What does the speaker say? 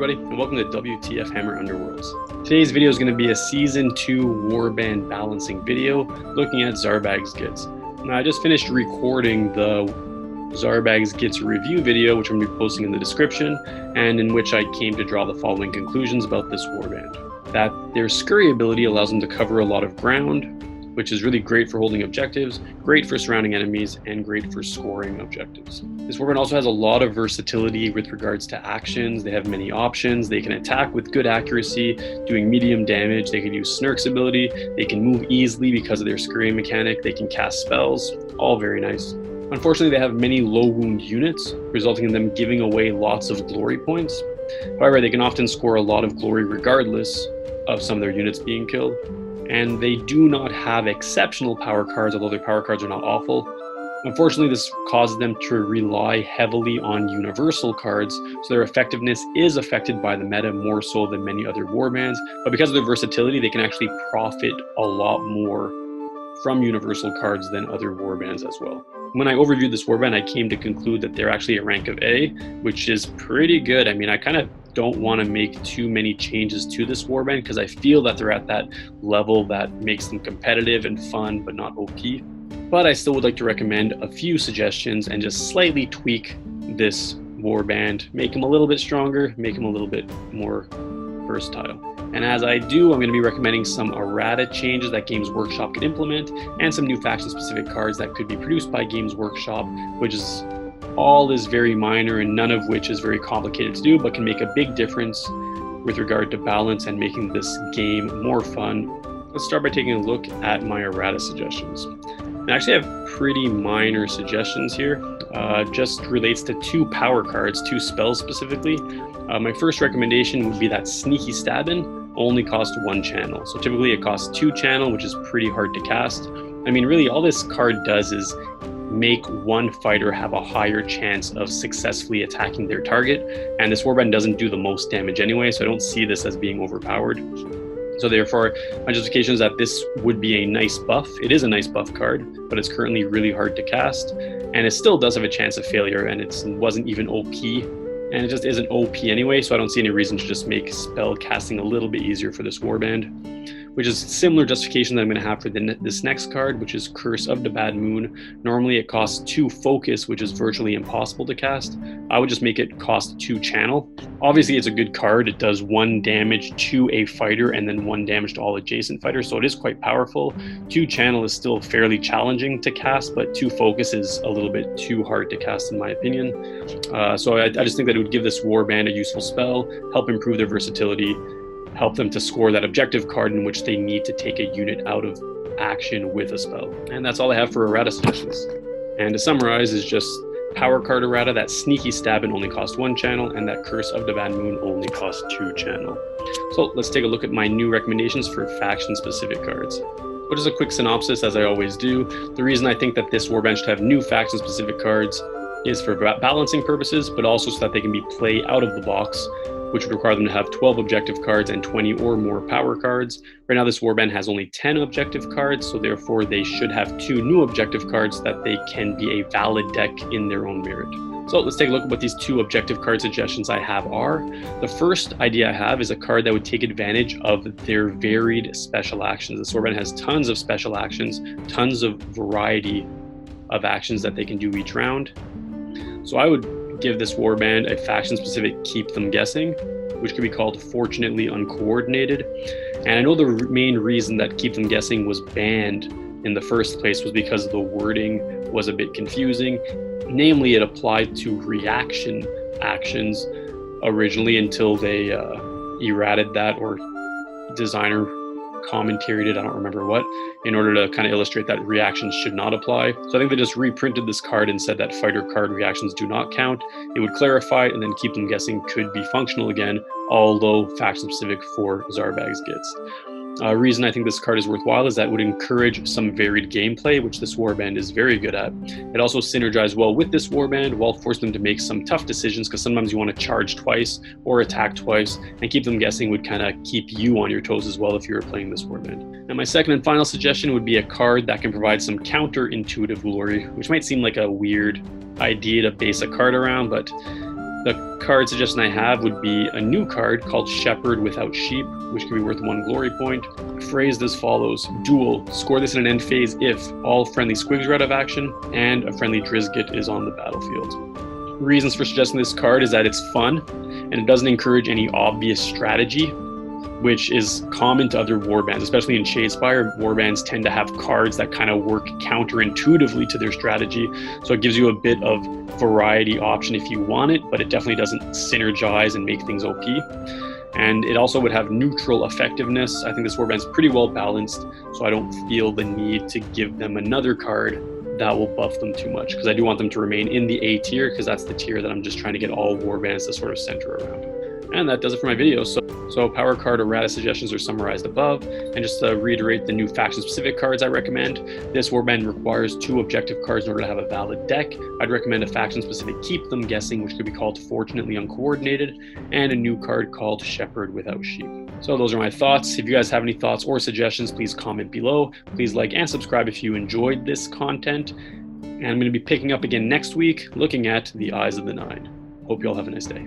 everybody, and welcome to WTF Hammer Underworlds. Today's video is going to be a Season 2 Warband balancing video looking at Zarbag's Gitz. Now, I just finished recording the Zarbag's Gitz review video, which I'm going to be posting in the description, and in which I came to draw the following conclusions about this warband. That their scurry ability allows them to cover a lot of ground, which is really great for holding objectives, great for surrounding enemies, and great for scoring objectives. This warband also has a lot of versatility with regards to actions. They have many options. They can attack with good accuracy, doing medium damage. They can use Snurk's ability. They can move easily because of their scurrying mechanic. They can cast spells, all very nice. Unfortunately, they have many low wound units, resulting in them giving away lots of glory points. However, they can often score a lot of glory regardless of some of their units being killed. And they do not have exceptional power cards, although their power cards are not awful. Unfortunately, this causes them to rely heavily on universal cards, so their effectiveness is affected by the meta more so than many other warbands. But because of their versatility, they can actually profit a lot more from universal cards than other warbands as well. When I overviewed this warband, I came to conclude that they're actually a rank of A, which is pretty good. I mean, I kind of don't want to make too many changes to this warband because I feel that they're at that level that makes them competitive and fun, but not OP. But I still would like to recommend a few suggestions and just slightly tweak this warband, make them a little bit stronger, make them a little bit more versatile. And as I do, I'm going to be recommending some errata changes that Games Workshop can implement and some new faction-specific cards that could be produced by Games Workshop, which is all is very minor and none of which is very complicated to do, but can make a big difference with regard to balance and making this game more fun. Let's start by taking a look at my errata suggestions. I actually have pretty minor suggestions here. Just relates to two power cards, two spells specifically. My first recommendation would be that Sneaky Stabbin' only costs 1 channel. So typically it costs 2 channel, which is pretty hard to cast. I mean, really all this card does is make one fighter have a higher chance of successfully attacking their target. And this warband doesn't do the most damage anyway, so I don't see this as being overpowered. So therefore, my justification is that this would be a nice buff. It is a nice buff card, but it's currently really hard to cast. And it still does have a chance of failure, and it wasn't even OP. And it just isn't OP anyway, so I don't see any reason to just make spell casting a little bit easier for this warband, which is similar justification that I'm going to have for this next card, which is Curse of the Bad Moon. Normally it costs 2 focus, which is virtually impossible to cast. I would just make it cost 2 channel. Obviously it's a good card. It does 1 damage to a fighter and then 1 damage to all adjacent fighters, so it is quite powerful. 2 channel is still fairly challenging to cast, but 2 focus is a little bit too hard to cast in my opinion. So I just think that it would give this warband a useful spell, help improve their versatility, help them to score that objective card in which they need to take a unit out of action with a spell. And that's all I have for errata suggestions. And to summarize is just power card errata, that Sneaky Stabbin' only costs 1 channel, and that Curse of the Bad Moon only costs 2 channel. So let's take a look at my new recommendations for faction-specific cards. But just a quick synopsis, as I always do. The reason I think that this warband should have new faction-specific cards is for balancing purposes, but also so that they can be played out of the box, which would require them to have 12 objective cards and 20 or more power cards. Right now, this warband has only 10 objective cards, so therefore they should have 2 new objective cards so that they can be a valid deck in their own merit. So let's take a look at what these 2 objective card suggestions I have are. The first idea I have is a card that would take advantage of their varied special actions. This warband has tons of special actions, tons of variety of actions that they can do each round. So I would give this warband a faction-specific Keep Them Guessing, which could be called Fortunately Uncoordinated. And I know the main reason that Keep Them Guessing was banned in the first place was because the wording was a bit confusing. Namely, it applied to reaction actions originally until they errated that, or designer commentaried it, I don't remember what, in order to kind of illustrate that reactions should not apply. So I think they just reprinted this card and said that fighter card reactions do not count. It would clarify it, and then Keep Them Guessing could be functional again, although faction specific for Zarbag's Gitz. Reason I think this card is worthwhile is that it would encourage some varied gameplay, which this warband is very good at. It also synergizes well with this warband while forcing them to make some tough decisions, because sometimes you want to charge twice or attack twice, and Keep Them Guessing would kind of keep you on your toes as well if you were playing this warband. And my second and final suggestion would be a card that can provide some counterintuitive glory, which might seem like a weird idea to base a card around, but The card suggestion I have would be a new card called Shepherd Without Sheep, which can be worth 1 glory point. Phrased as follows: duel. Score this in an end phase if all friendly squigs are out of action and a friendly Drizgit is on the battlefield. Reasons for suggesting this card is that it's fun and it doesn't encourage any obvious strategy, which is common to other warbands, especially in Shadespire. Warbands tend to have cards that kind of work counterintuitively to their strategy, so it gives you a bit of variety option if you want it, but it definitely doesn't synergize and make things OP. And it also would have neutral effectiveness. I think this warband's pretty well balanced, so I don't feel the need to give them another card that will buff them too much, because I do want them to remain in the A tier, because that's the tier that I'm just trying to get all warbands to sort of center around. And that does it for my video. So power card errata suggestions are summarized above. And just to reiterate the new faction-specific cards I recommend, this warband requires 2 objective cards in order to have a valid deck. I'd recommend a faction-specific Keep Them Guessing, which could be called Fortunately Uncoordinated, and a new card called Shepherd Without Sheep. So those are my thoughts. If you guys have any thoughts or suggestions, please comment below. Please like and subscribe if you enjoyed this content. And I'm going to be picking up again next week, looking at the Eyes of the Nine. Hope you all have a nice day.